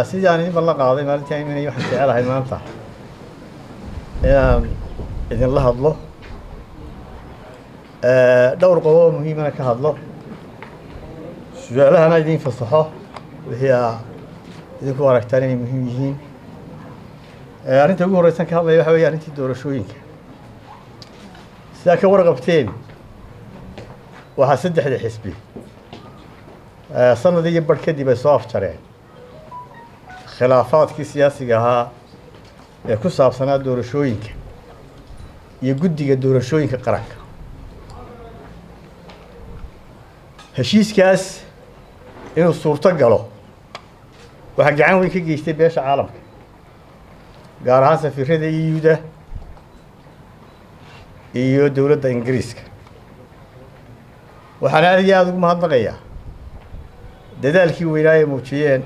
sidii aan idin ballan qaaday maalintii iminay waxaan jecelahay maanta inaan idinla hadlo dhowr qodob oo muhiimana ka hadlo su'aalahana idin fasaxo wixii idinku aragtaan inay muhiim yihiin arrinta ugu horreysan ka hadlaya waxa weeye arrintii doorashooyinka sidaa ka warqabteen waxaa saddexda xisbi sanad iyo badh kadib ay soo afjareen khilaafaadkii siyaasiga ahaa ee ku saabsanaa doorashooyinka iyo guddiga doorashooyinka qaranka heshiiskaas inuu suurto galo waxaa gacan weyn ka geystay beesha caalamka gaar ahaan safiirada EU-da iyo dowladda Ingiriiska waxaan aad iyo aad ugu mahadnaqayaa dadaalkii weynaa ay muujiyeen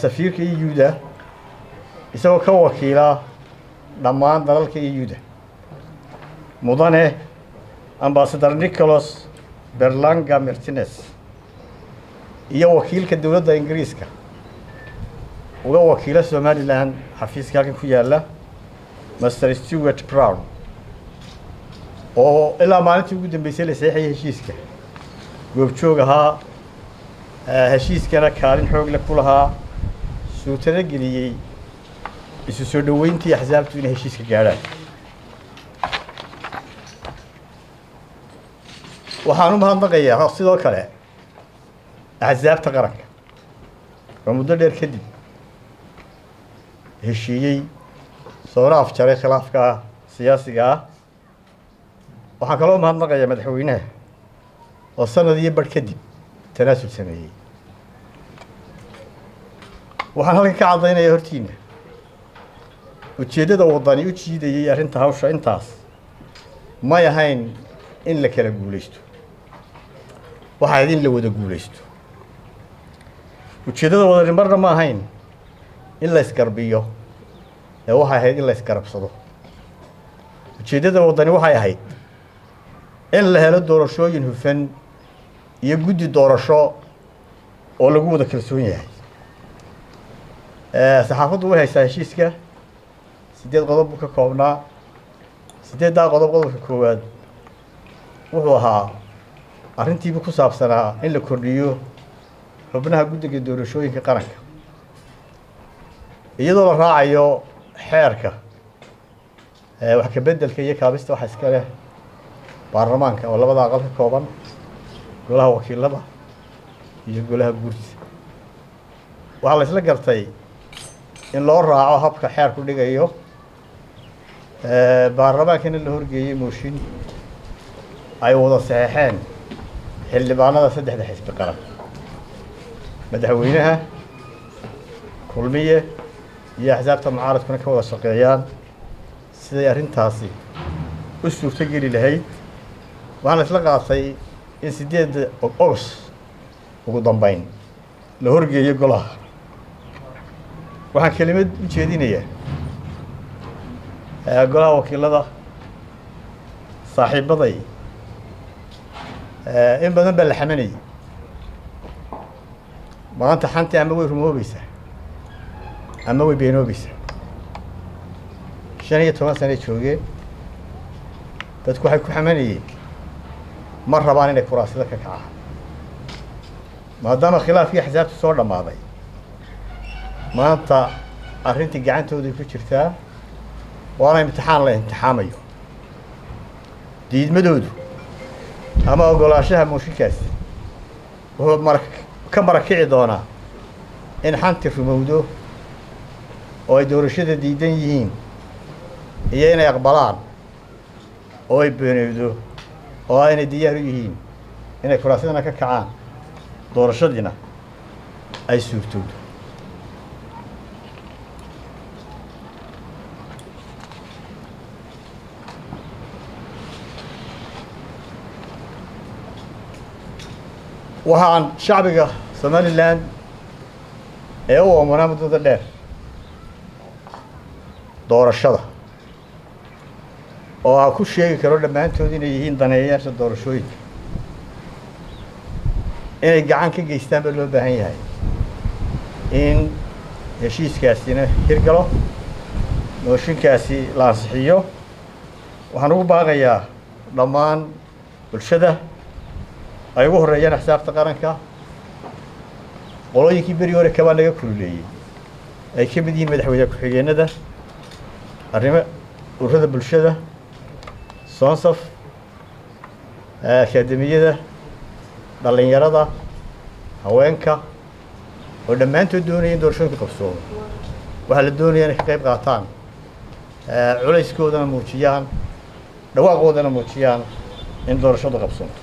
safiirka EU-da isagoo ka wakiila dhammaan dalalka EU-da mudane ambassador Nicholas Berlanga Martinez iyo wakiilka dowladda Ingiriiska uga wakiila Somaliland xafiiska halkan ku yaala Mr. Stuart Brown oo ilaa maalintii ugu dambeysay la saxiixay heshiiska goobjoog ahaa heshiiskana kaalin xoog leh ku lahaa suurtada geliyey isu soo dhaweyntii axsaabtu inay heshiiska gaadhaan waxaan u mahadnaqayaa sidoo kale axsaabta qaranka oo muddo dheer kadib heshiiyey soona afjaray khilaafka siyaasiga ah waxaan kaloo mahadnaqayaa madaxweynaha oo sanad iyo badh kadib tanaasul sameeyey waxaan halkan ka caddaynaya hortiina ujeeddada waddani u jiidayay arrinta hawsha intaas may ahayn in la kala guulaysto waxaa idin la wada guulaysto ujeeddada wadani marna ma ahayn in la isgarbiyo ee waxay ahayd in la isgarabsado ujeeddada waddani waxay ahayd in la helo doorashooyin hufan iyo guddi doorasho oo lagu wada kalsoon yahay saxaafaddu way haysaa heshiiska 8 qodob buu ka koobnaa 8daa qodob qodobka koowaad wuxuu ahaa arrintiiba ku saabsanaa in la kordhiyo xubnaha guddiga doorashooyinka qaranka iyadoo la raacayo xeerka wax ka beddelka iyo kaabista waxa iska leh baarlamaanka oo labada aqal ka kooban golaha wakiilada iyo golaha guurtiisa waxaa la isla gartay in loo raaco habka xeerku dhigayo baarlamaankana la horgeeyey mooshin ay wada saxeexeen xildhibaanada saddexda xisbi qaran madaxweynaha kulmiye iyo axsaabta mucaaradkuna ka wada shaqeeyaan siday arrintaasi u suurto geli lahayd waxaan la isla qaatay in 8 August ugu dambeyn la horgeeyo golaha waxaan kelimad u jeedinayaa golaha wakiilada saaxiibaday in badan baa la xamanayay maanta xantii ama way rumoobaysaa ama way beenoobaysaa 15 sano joogeen dadku waxay ku xamanayeen ma rabaan inay kuraasida ka kacaan maadaama khilaafkii axsaabtu soo dhammaaday maanta arrintii gacantooday ku jirtaa waana imtixaan la imtixaamayo diidmadoodu ama ogolaanshaha mooshinkaasi wuxuu ka marakici doonaa in xanti rumowdo oo ay doorashada diidan yihiin iyo inay aqbalaan oo ay beenowdo oo aynay diyaar u yihiin inay kuraasidana ka kacaan doorashadiina ay suurtowdo waxaan shacbiga Somaliland ee u oomanaa muddada dheer doorashada oo aan ku sheegi karo dhammaantood inay yihiin daneeyayaasha doorashooyinka inay gacan ka geystaan baa loo baahan yahay in heshiiskaasina hirgalo mooshinkaasi la ansixiyo waxaan ugu baaqayaa dhammaan bulshada ay ugu horeeyaan axsaabta qaranka qolooyinkii beri hore kabaa naga kululeeyey ay ka mid yihiin madaxweyne ku-xigeenada arrimo ururada bulshada soonsaf akaademiyada dhallinyarada haweenka oo dhammaantood doonaya in doorashooyinku qabsoomo waxaa la doonaya inay ka qayb qaataan culayskoodana muujiyaan dhawaaqoodana muujiyaan in doorashadu qabsoonto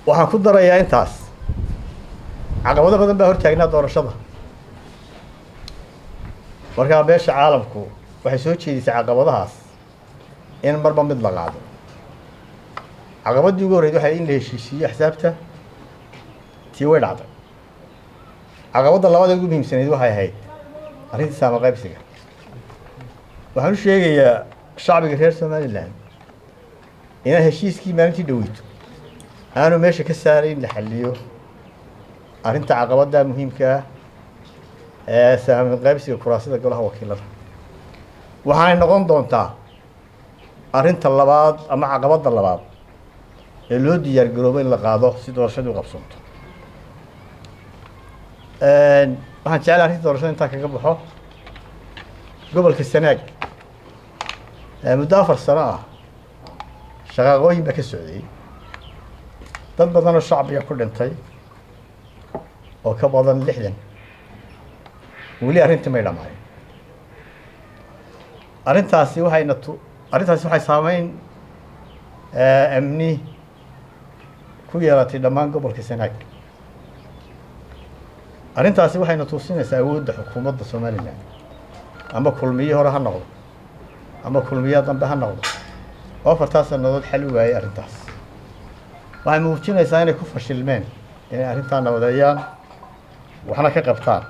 waxaan ku darayaa intaas caqabado badan baa hortaagnaa doorashada markaa beesha caalamku waxay soo jeedisay caqabadahaas in marba mid la qaado caqabaddii ugu horreyd waxay in la heshiisiiyo axsaabta tii way dhacday caqabadda labada ugu muhiimsanayd waxay ahayd arrintii saama qaybsiga waxaan u sheegayaa shacbiga reer somalilan inaan heshiiskii maalintii dhaweyto aanu meesha ka saaray in la xalliyo arrinta caqabadda muhiimka ah ee saama qaybsiga kuraasida golaha wakiilada waxaanay noqon doontaa arrinta labaad ama caqabadda labaad ee loo diyaar garoobo in la qaado si doorashadii u qabsanto waxaan jeclay arrinta doorashada intaan kaga baxo gobolka sanaag muddo 4 sano ah shaqaaqooyin baa ka socday dad badanoo shacbiga ku dhintay oo ka badan 60 weli arrintii may dhamaanin arrintaasi waxay saameyn amni ku yeelatay dhammaan gobolka sanaag arrintaasi waxayna tuusinaysaa awoodda xukuumadda somalilan ama kulmiye hore ha noqdo ama kulmiye dambe ha noqdo oo 4 sannadood xal u waayay arrintaas waxay muujinaysaa inay ku fashilmeen inay arrintaa nabadeeyaan waxna ka qabtaan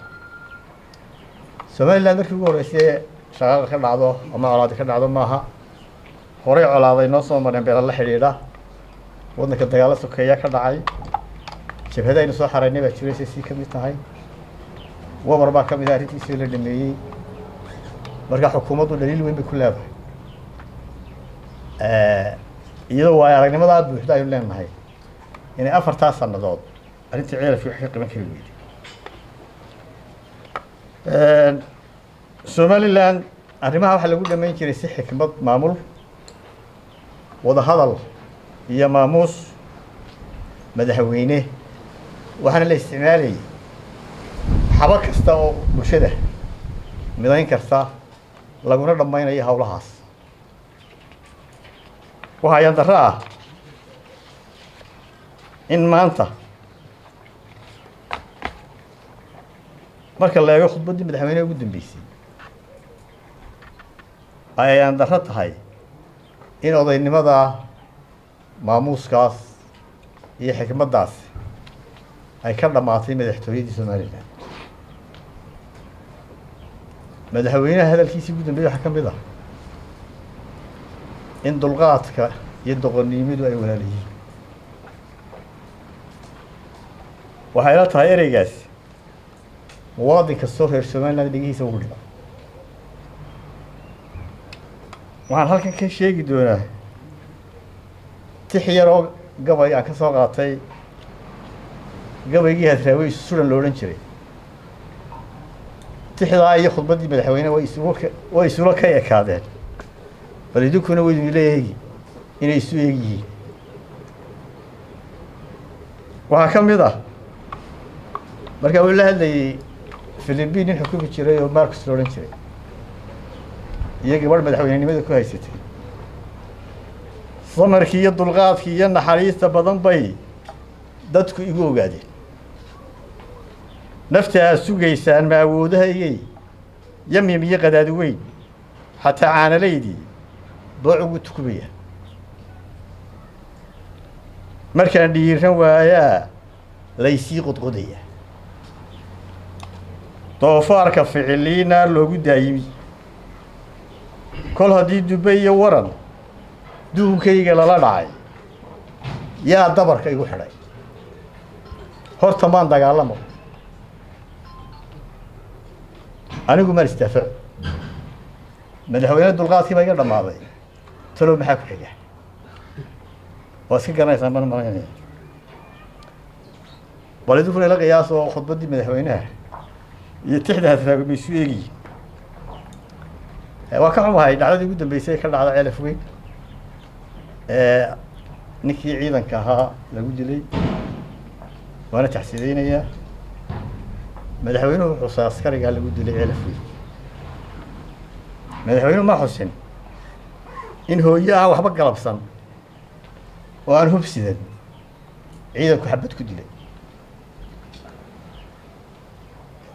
somalilan markii ugu horreysay shaqaaqa ka dhacdo ama colaadi ka dhacdo maaha horey colaaday noo soo mareen beela la xidhiidha waddanka dagaalo sokeeya ka dhacay jabhada aynu soo xaraynay baa jiraysay sii ka mid tahay wabar baa ka mid ah arrintiisii la dhameeyey marka xukuumaddu dhaliil weyn bay ku leedahay iyadoo waayo aragnimadaa buuxda aynu leenahay inay 4 sannadood arrintii ceelafkii wax ka qaban kari weyday somalilan arrimaha waxaa lagu dhamayn jiray si xikmad maamul wadahadal iyo maamuus madaxweyne waxaana la isticmaalayay xaba kasta oo bulshada midayn karta laguna dhammaynayo howlahaas waxaa ayaan darro ah in maanta marka la eego khudbaddii madaxweyneha ugu dambeysay ay ayaan darro tahay in odaynimada maamuuskaas iyo xikmaddaas ay ka dhammaatay madaxtooyadii somalilan madaxweynaha hadalkiisii ugu dambeeyey waxaa ka mid ah in dulqaadka iyo doqonnimadu ay walaaliyiin waxay la tahay ereygaasi muwaadin kastoo reer somaliland dhegihiisa ugu dhigo waxaan halkan ka sheegi doonaa tix yar oo gabay aan ka soo qaatay gabaygii hadraawey suran lo odhan jiray tixdaa iyo khudbaddii madaxweyne way isula ka ekaadeen bal idinkuna waynu leeyahay inay isu eeg yihiin waxaa ka mid ah markaa uu la hadlayay Philippine nin xukumi jiray oo Marcos lo odhan jiray iyo gabadh madaxweynenimada ku haysatay samarkii iyo dulqaadkii iyo naxariista badan bay dadku igu ogaadeen naftaa sugaysaan ma awoodahaygay yamyam iyo qadaadi weyn xataa caanalaydii booc ugu tukubaya markaan dhiiran waayaa laysii qodqodaya doofaarka ficiliina loogu daayimi kol haddii dubbe iyo waran duunkayga lala dhacay yaa dabarka igu xidhay horta maan dagaalamo anigu ma istafaa madaxweyne dulqaadkii baa iga dhamaaday talow maxaa ku xiga waa iska garanaysaa mana malaynaya bal idinkuna ila qiyaas oo khudbaddii madaxweynaha iyo tixdaas raagay isu eegiyi waa ka xumahay dhacdadii ugu dambeysay ka dhacda Ceelaf Weyn ninkii ciidanka ahaa lagu dilay waana taxsiideynaya madaxweynuhu wuxuu askariga lagu dilay Ceelaf Weyn madaxweynuhu ma xusin in hooyo aan waxba galabsan oo aan hubsidan ciidanku xabad ku dilay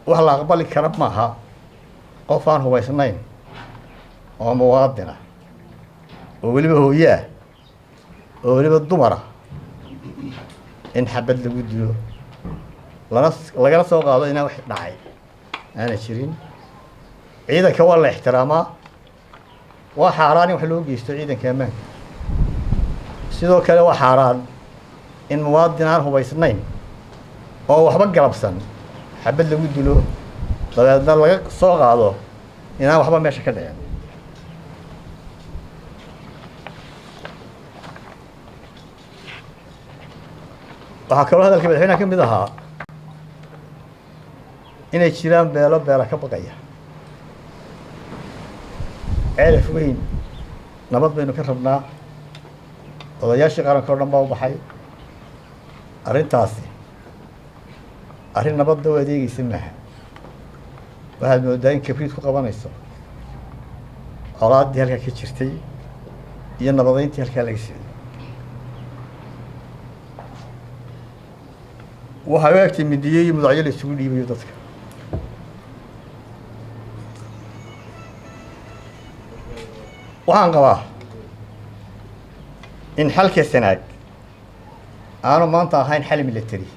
wax la aqbali kara maaha qof aan hubaysnayn oo muwaadin ah oo weliba hooyo ah oo weliba dumar ah in xabad lagu dilo lagala soo qaado inaan wax dhacay aana jirin ciidanka waa la ixtiraamaa waa xaaraan in wax loo geysto ciidanka ammaanka sidoo kale waa xaaraan in muwaadin aan hubaysnayn oo waxba galabsan xabad lagu dilo dabeedna laga soo qaado inaan waxba meesha ka dhicin waxaa kaloo hadalka madaxweynaha ka mid ahaa inay jiraan beela ka baqaya Ceelaf Weyn nabad baynu ka rabnaa odayaashii qaranka oo dhan baa u baxay arrintaasi arrin nabadda u adeegaysa maaha waxaad moodaa in kabriid ku qabanayso colaaddii halkaa ka jirtay iyo nabadeyntii halkaa laga siiyey waxaa u egtay midiye iyo mudacyo la isugu dhiibayo dadka waxaan qabaa in xalka sanaag aanu maanta ahayn xal military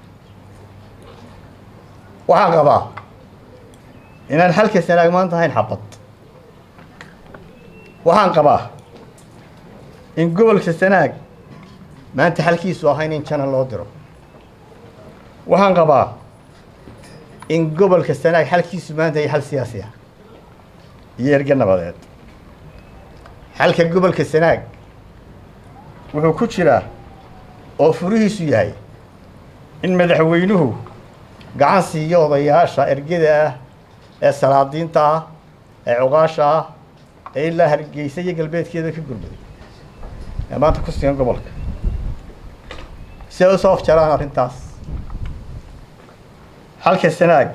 waxaan qabaa inaan xalka sanaag maanta ahayn xabad waxaan qabaa in gobolka sanaag maanta xalkiisu ahayn in jana loo diro waxaan qabaa in gobolka sanaag xalkiisu maanta ay xal siyaasi ah iyo erge nabadeed xalka gobolka sanaag wuxuu ku jiraa oo furihiisu yahay in madaxweynuhu gacan siiyo odayaasha ergada ah ee salaadiinta ah ee cuqaasha ah ee ilaa Hargeysa iyo galbeedkeeda ka gurbaday ee maanta ku sugan gobolka si ay u soo afjaraan arrintaas xalka sanaag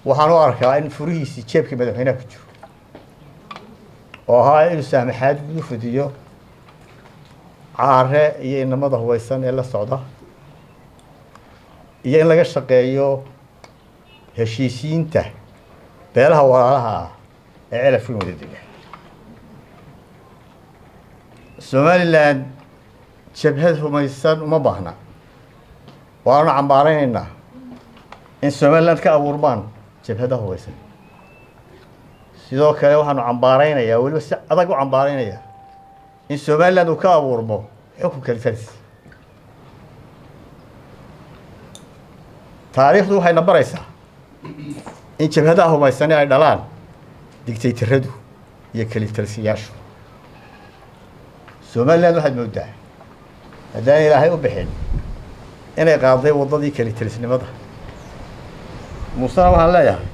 waxaan u arkaa in furihiisii jeebka madaxweynaha ku jiro oo ahaa inuu saamaxaad u fidiyo caare iyo inamada hubaysan ee la socda iyo in laga shaqeeyo heshiisiinta beelaha walaalaha ah ee Ceelaf Weyn wada dega Somaliland jabhad humaysan uma baahna waanu cambaaraynaynaa in Somaliland ka abuurmaan jabhadaha hubaysan sidoo kale waxaanu cambaaraynayaa weliba si adag u cambaaraynayaa in Somaliland uu ka abuurmo xukunka talis taariikhdu waxay nabaraysaa in jabhadaha hubaysan ay dhalaan digtaytaradu iyo kalitaliyaashu Somaliland waxaad moodaa haddaan ilaahay u bixin inay qaaday wadadii kalitalisnimada muusana waxaan leeyahay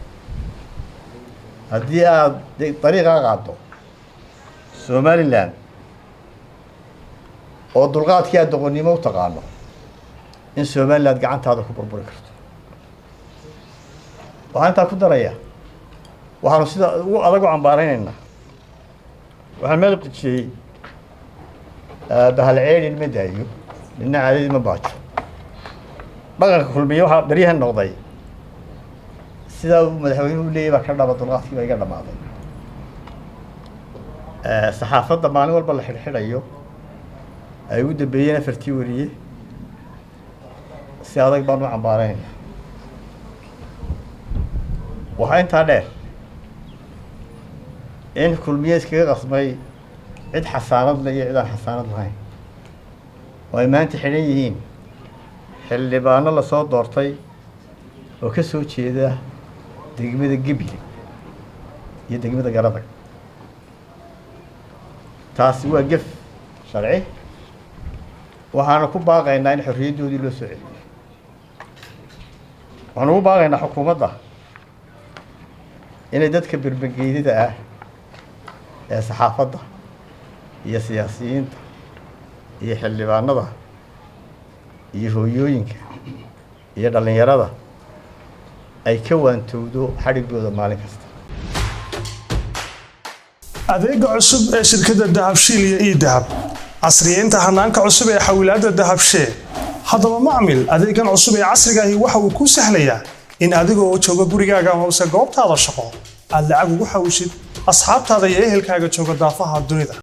haddii aad dariiqaa qaado Somaliland oo dulqaadkii aad doqonnimo u taqaano in Somaliland gacantaada ku burburi karto waxaan intaa ku daraya waxaanu sida ugu adag u cambaaraynaynaa waxaan meel qijiyey bahal ceelin ma daayo midna caadadii ma baajo dhaqanka kulmiye waxaa daryahan noqday sidaa uu madaxweynuhu leeyahay baa ka dhaba dulqaadkii baa iga dhamaaday saxaafadda maalin walba la xidhxidhayo ay ugu dambeeyeen afartii wariye si adag baan u cambaaraynaa waxaa intaa dheer in kulmiye iskaga qasmay cid xasaanad leh iyo cid aan xasaanad lahayn oo ay maanta xidhan yihiin xildhibaano la soo doortay oo ka soo jeeda degmada Gebile iyo degmada Garadag taasi waa gef sharci waxaana ku baaqaynaa in xorriyadoodii loo soo celiyo waxaan ugu baaqaynaa xukuumadda inay dadka birbangeydida ah ee saxaafadda iyo siyaasiyiinta iyo xildhibaanada iyo hooyooyinka iyo dhalinyarada ay ka waantowdo xadhigooda maalin kasta adeega cusub ee shirkadda Dahabshiil iyo Idahab casriyeynta hanaanka cusub ee xawilaadda Dahabshiil haddaba macmil adeegan cusub ee casriga ahi waxa uu ku sahlayaa in adiga oo jooga gurigaaga ama goobtaada shaqo aad lacag ugu xawishid asxaabtaada iyo ehelkaaga jooga daafaha dunida